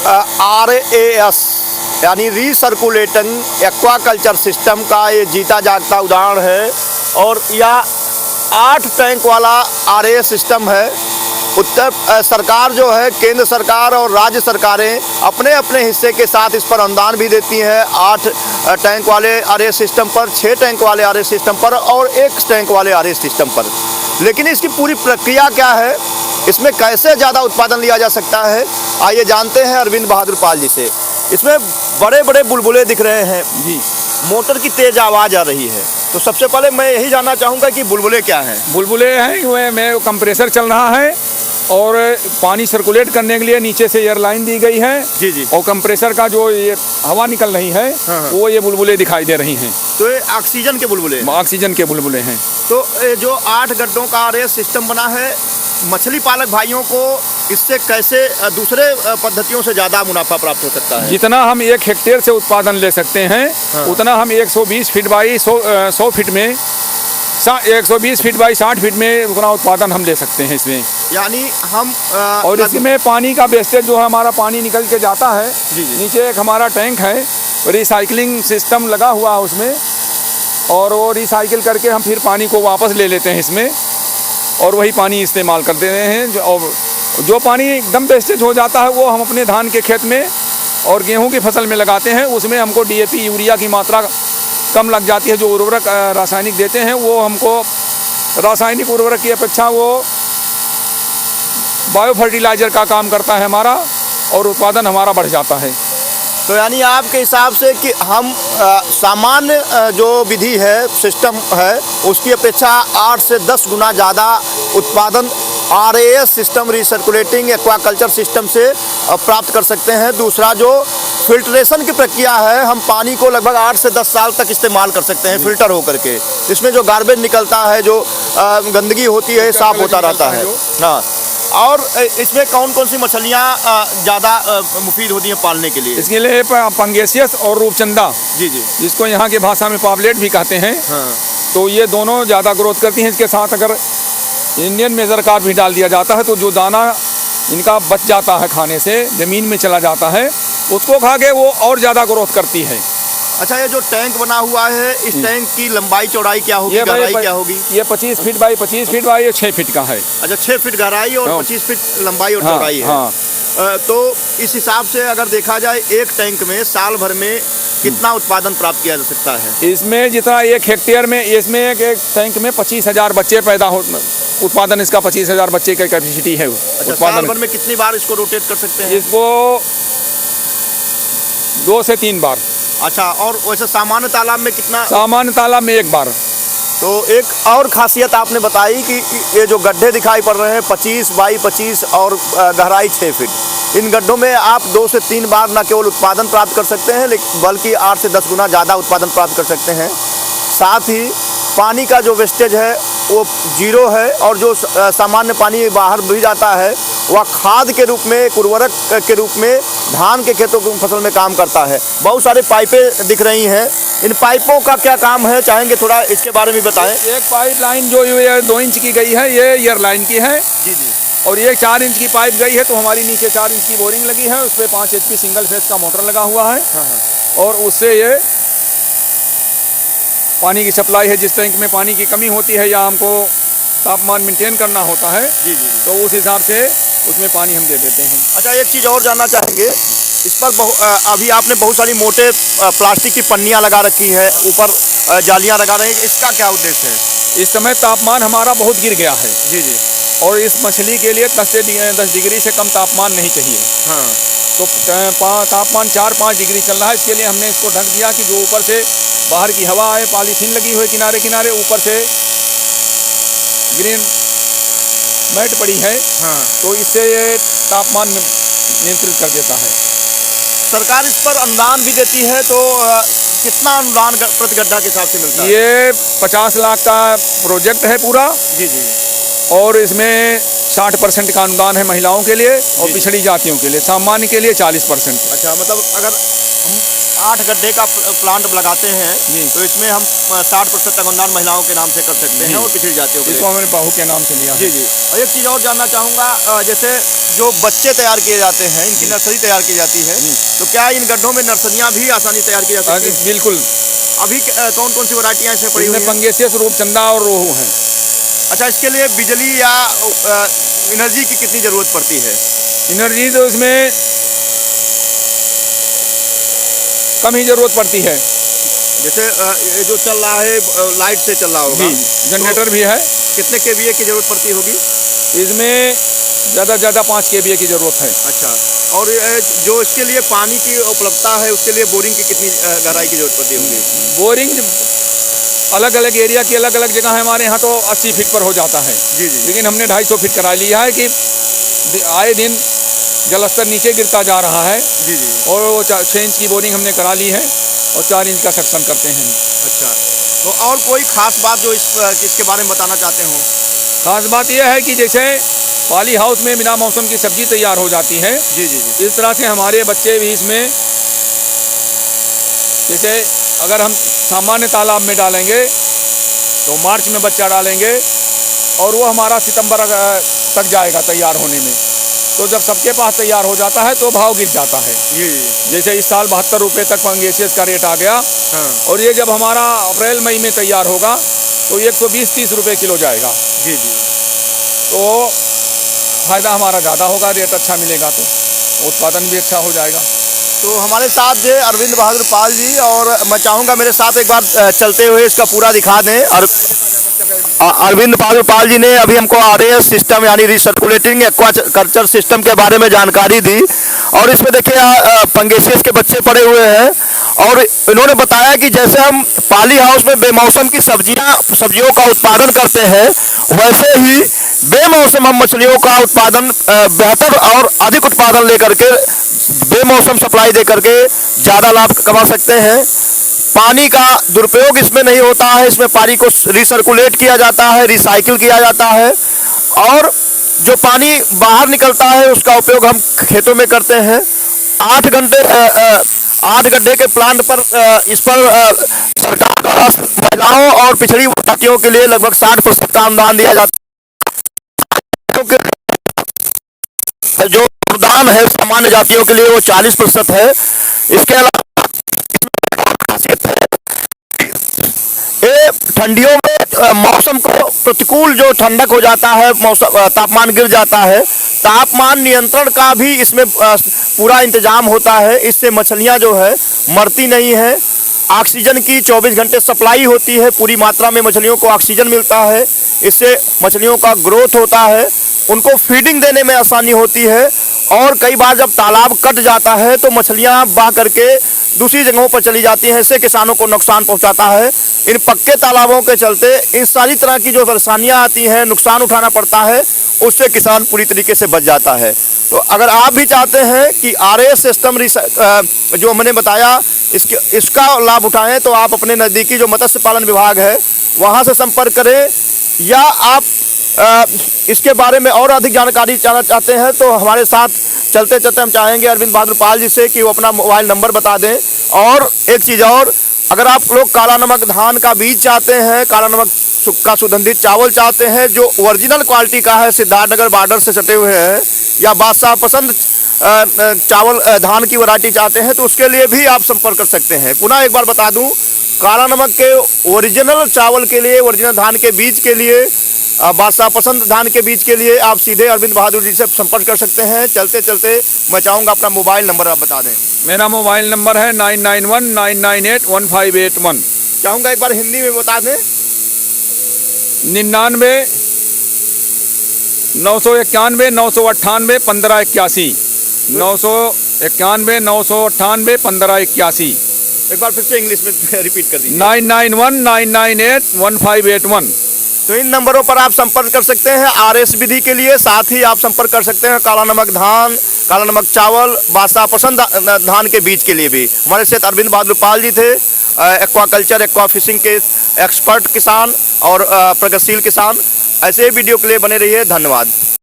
RAS यानी recirculating aquaculture system का ये जीता जागता उदाहरण है। और यह 8 टैंक वाला RAS सिस्टम है। उत्तर सरकार जो है, केंद्र सरकार और राज्य सरकारें अपने अपने हिस्से के साथ इस पर अनुदान भी देती हैं। 8 टैंक वाले RAS सिस्टम पर, 6 टैंक वाले RAS सिस्टम पर और 1 टैंक वाले RAS सिस्टम पर। लेकिन इसकी पूरी प्रक्रिया क्या है, इसमें कैसे ज़्यादा उत्पादन लिया जा सकता है, आइए जानते हैं अरविंद बहादुर पाल जी से। इसमें बड़े बड़े बुलबुले दिख रहे हैं जी, मोटर की तेज आवाज़ आ रही है। तो सबसे पहले मैं यही जानना चाहूँगा कि बुलबुले क्या हैं? बुलबुले हैं वो में कंप्रेसर चल रहा है और पानी सर्कुलेट करने के लिए नीचे से एयरलाइन दी गई है जी जी, और कंप्रेसर का जो ये हवा निकल रही है वो ये बुलबुले दिखाई दे रही हैं। तो ये ऑक्सीजन के बुलबुले, ऑक्सीजन के बुलबुले हैं। तो जो 8 गड्ढों का RAS सिस्टम बना है, मछली पालक भाइयों को इससे कैसे दूसरे पद्धतियों से ज़्यादा मुनाफा प्राप्त हो सकता है? जितना हम 1 हेक्टेयर से उत्पादन ले सकते हैं उतना हम 120 फीट बाई 100 फीट में 120 फीट बाई 60 फीट में उतना उत्पादन हम ले सकते हैं इसमें। यानी हम और इसमें पानी का वेस्टेज जो है, हमारा पानी निकल के जाता है जी जी, नीचे एक हमारा टैंक है, रिसाइकलिंग सिस्टम लगा हुआ है उसमें, और वो रिसाइकिल करके हम फिर पानी को वापस ले लेते हैं इसमें और वही पानी इस्तेमाल करते हैं। और जो पानी एकदम वेस्टेज हो जाता है वो हम अपने धान के खेत में और गेहूं की फसल में लगाते हैं। उसमें हमको DAP यूरिया की मात्रा कम लग जाती है। जो उर्वरक रासायनिक देते हैं वो हमको रासायनिक उर्वरक की अपेक्षा वो बायो फर्टिलाइज़र का काम करता है हमारा, और उत्पादन हमारा बढ़ जाता है। तो यानी आपके हिसाब से कि हम सामान्य जो विधि है, सिस्टम है, उसकी अपेक्षा 8 से 10 गुना ज़्यादा उत्पादन RAS system, recirculating aquaculture system से प्राप्त कर सकते हैं। दूसरा जो फिल्ट्रेशन की प्रक्रिया है, हम पानी को लगभग 8 से 10 साल तक इस्तेमाल कर सकते हैं फिल्टर होकर के। इसमें जो गार्बेज निकलता है, जो गंदगी होती है, साफ होता रहता है। हाँ, और इसमें कौन कौन सी मछलियाँ ज़्यादा मुफीद होती हैं पालने के लिए? इसके लिए पंगेसियस और रूपचंदा जी जी, जिसको यहाँ की भाषा में पावलेट भी कहते हैं। हाँ, तो ये दोनों ज़्यादा ग्रोथ करती हैं। इसके साथ अगर इंडियन मेजर कार्प भी डाल दिया जाता है तो जो दाना इनका बच जाता है खाने से, ज़मीन में चला जाता है, उसको खा के वो और ज़्यादा ग्रोथ करती है। अच्छा, ये जो टैंक बना हुआ है, इस टैंक की लंबाई चौड़ाई क्या होगी, गहराई क्या होगी? ये 25 feet by 25 feet by 6 feet का है। अच्छा, 6 फीट गहराई और 25 फीट लंबाई और चौड़ाई है। हाँ। तो इस हिसाब से अगर देखा जाए, एक टैंक में साल भर में कितना उत्पादन प्राप्त किया जा सकता है? इसमें जितना 1 हेक्टेयर में, इसमें एक टैंक में 25,000 बच्चे पैदा हो, उत्पादन इसका 25,000 बच्चे की कैपेसिटी है। अच्छा, साल भर में कितनी बार इसको रोटेट कर सकते हैं? इसको 2 से 3 बार। अच्छा, और वैसे सामान्य तालाब में कितना? सामान्य तालाब में 1 बार। तो एक और खासियत आपने बताई कि ये जो गड्ढे दिखाई पड़ रहे हैं 25 बाई 25 और गहराई 6 फीट, इन गड्ढों में आप 2 से 3 बार न केवल उत्पादन प्राप्त कर सकते हैं, बल्कि 8 से 10 गुना ज़्यादा उत्पादन प्राप्त कर सकते हैं। साथ ही पानी का जो वेस्टेज है वो 0 है, और जो सामान्य पानी बाहर भी जाता है वह खाद के रूप में, एक उर्वरक के रूप में धान के खेतों की फसल में काम करता है। बहुत सारे पाइपें दिख रही हैं, इन पाइपों का क्या काम है, चाहेंगे थोड़ा इसके बारे में बताएं? एक पाइप लाइन जो ये 2 इंच की गई है, ये एयरलाइन की है जी जी, और ये 4 इंच की पाइप गई है। तो हमारी नीचे 4 इंच की बोरिंग लगी है, उस पर 5 HP सिंगल फेस का मोटर लगा हुआ है। हाँ, और उससे ये पानी की सप्लाई है। जिस टैंक में पानी की कमी होती है या हमको तापमान मेंटेन करना होता है जी जी, तो उस हिसाब से उसमें पानी हम दे देते हैं। अच्छा, एक चीज़ और जानना चाहेंगे, इस पर अभी आपने बहुत सारी मोटे प्लास्टिक की पन्नियाँ लगा रखी है, ऊपर जालियाँ लगा रहे हैं, इसका क्या उद्देश्य है? इस समय तापमान हमारा बहुत गिर गया है जी जी, और इस मछली के लिए 10 डिग्री से कम तापमान नहीं चाहिए। हाँ, तो तापमान 4-5 डिग्री चल रहा है। इसके लिए हमने इसको ढक दिया कि जो ऊपर से बाहर की हवा आए। पॉलीथीन लगी हुई किनारे किनारे, ऊपर से ग्रीन मैट पड़ी है, हाँ, तो इससे ये तापमान नियंत्रित कर देता है। सरकार इस पर अनुदान भी देती है, तो कितना अनुदान प्रति गड्ढा के हिसाब से मिलता है? ये 50 लाख का प्रोजेक्ट है पूरा जी जी, और इसमें 60% का अनुदान है महिलाओं के लिए और पिछड़ी जातियों के लिए। सामान्य के लिए 40%। अच्छा, मतलब अगर हम 8 गड्ढे का प्लांट लगाते हैं जी, तो इसमें हम 60% तंगुंदान महिलाओं के नाम से कर सकते हैं जी। और पिछड़ी जातियों के इसको लिए। हमने बहू के नाम से लिया है। जी जी। और एक चीज़ और जानना चाहूँगा, जैसे जो बच्चे तैयार किए जाते हैं, इनकी नर्सरी तैयार की जाती है, जी। तो क्या इन गड्ढों में नर्सरियाँ भी आसानी से तैयार की जा सकती हैं? बिल्कुल। अभी कौन कौन सी वैरायटियाँ इसमें पड़ी हुई इसमें हैं? पंगेसियस, रूपचंदा और रोहू हैं। अच्छा, इसके लिए बिजली या एनर्जी की कितनी ज़रूरत पड़ती है? एनर्जी तो इसमें कम ही ज़रूरत पड़ती है। जैसे ये जो चल रहा है लाइट से चल रहा होगा, जी, जनरेटर भी है। कितने केवीए की ज़रूरत पड़ती होगी? इसमें ज़्यादा से ज़्यादा 5 kVA की ज़रूरत है। अच्छा, और जो इसके लिए पानी की उपलब्धता है, उसके लिए बोरिंग की कितनी गहराई की ज़रूरत पड़ती होगी? बोरिंग अलग अलग एरिया की अलग अलग जगह है। हमारे यहाँ तो 80 फीट पर हो जाता है, जी जी। लेकिन हमने 250 फीट करा लिया है कि आए दिन जलस्तर नीचे गिरता जा रहा है। जी जी। और वो 6 इंच की बोरिंग हमने करा ली है और 4 इंच का सेक्शन करते हैं। अच्छा, तो और कोई ख़ास बात जो इसके बारे में बताना चाहते हो? खास बात यह है कि जैसे पाली हाउस में बिना मौसम की सब्जी तैयार हो जाती है, जी जी जी। इस तरह से हमारे बच्चे भी इसमें, जैसे अगर हम सामान्य तालाब में डालेंगे तो मार्च में बच्चा डालेंगे और वो हमारा सितंबर तक जाएगा तैयार होने में। तो जब सबके पास तैयार हो जाता है तो भाव गिर जाता है। जी जी। जैसे इस साल 72 रुपये तक पंगेसियस का रेट आ गया, हाँ। और ये जब हमारा अप्रैल मई में तैयार होगा तो 120-130 रुपये किलो जाएगा। जी जी। तो फ़ायदा हमारा ज़्यादा होगा, रेट अच्छा मिलेगा तो उत्पादन भी अच्छा हो जाएगा। तो हमारे साथ जो अरविंद बहादुर पाल जी, और मैं चाहूँगा मेरे साथ एक बार चलते हुए इसका पूरा दिखा दें। अरविंद बहादुर पाल जी ने अभी हमको RAS सिस्टम यानी रिसर्कुलेटिंग एक्वाकल्चर सिस्टम के बारे में जानकारी दी, और इसमें देखिए पंगेसियस के बच्चे पड़े हुए हैं, और इन्होंने बताया कि जैसे हम पाली हाउस में बेमौसम की सब्जियों का उत्पादन करते हैं, वैसे ही बेमौसम हम मछलियों का उत्पादन बेहतर और अधिक उत्पादन लेकर के बेमौसम सप्लाई दे करके ज़्यादा लाभ कमा सकते हैं। पानी का दुरुपयोग इसमें नहीं होता है, इसमें पानी को रिसर्कुलेट किया जाता है, रिसाइकिल किया जाता है, और जो पानी बाहर निकलता है उसका उपयोग हम खेतों में करते हैं। 8 गड्ढे के प्लांट पर इस पर सरकार द्वारा महिलाओं और पिछड़ी जातियों के लिए लगभग 60% का अनुदान दिया जाता है, क्योंकि जो अनुदान है सामान्य जातियों के लिए वो 40% है। इसके अलावा ये ठंडियों में मौसम को प्रतिकूल जो ठंडक हो जाता है, मौसम तापमान गिर जाता है, तापमान नियंत्रण का भी इसमें पूरा इंतजाम होता है। इससे मछलियां जो है मरती नहीं है। ऑक्सीजन की 24 घंटे सप्लाई होती है, पूरी मात्रा में मछलियों को ऑक्सीजन मिलता है। इससे मछलियों का ग्रोथ होता है, उनको फीडिंग देने में आसानी होती है, और कई बार जब तालाब कट जाता है तो मछलियां बह करके दूसरी जगहों पर चली जाती हैं, इससे किसानों को नुकसान पहुंचाता है। इन पक्के तालाबों के चलते इन सारी तरह की जो परेशानियां आती हैं, नुकसान उठाना पड़ता है, उससे किसान पूरी तरीके से बच जाता है। तो अगर आप भी चाहते हैं कि RAS सिस्टम जो मैंने बताया इसका लाभ उठाएं, तो आप अपने नज़दीकी जो मत्स्य पालन विभाग है वहाँ से संपर्क करें, या आप इसके बारे में और अधिक जानकारी जानना चाहते हैं तो हमारे साथ चलते चलते हम चाहेंगे अरविंद बहादुर पाल जी से कि वो अपना मोबाइल नंबर बता दें। और एक चीज़ और, अगर आप लोग काला नमक धान का बीज चाहते हैं, काला नमक का सुगंधित चावल चाहते हैं जो ओरिजिनल क्वालिटी का है, सिद्धार्थनगर बॉर्डर से सटे हुए हैं, या बादशाह पसंद चावल धान की वैरायटी चाहते हैं, तो उसके लिए भी आप संपर्क कर सकते हैं। पुनः एक बार बता दूं, काला नमक के ओरिजिनल चावल के लिए, ओरिजिनल धान के बीज के लिए, बादशाह पसंद धान के बीज के लिए आप सीधे अरविंद बहादुर जी से संपर्क कर सकते हैं। चलते चलते मैं चाहूँगा अपना मोबाइल नंबर आप बता दें। मेरा मोबाइल नंबर है 9919981581। चाहूँगा एक बार हिंदी में बता दें। 99 991 998 1581 991 998 1581। एक बार फिर से इंग्लिश में रिपीट कर दीजिए। 9919981581। तो इन नंबरों पर आप संपर्क कर सकते हैं RAS विधि के लिए। साथ ही आप संपर्क कर सकते हैं काला नमक धान, काला नमक चावल, बादशाह पसंद धान के बीज के लिए भी। हमारे साथ अरविंद बहादुर पाल जी थे, एक्वाकल्चर एक्वा फिशिंग के एक्सपर्ट किसान और प्रगतिशील किसान। ऐसे वीडियो के लिए बने रहिए। धन्यवाद।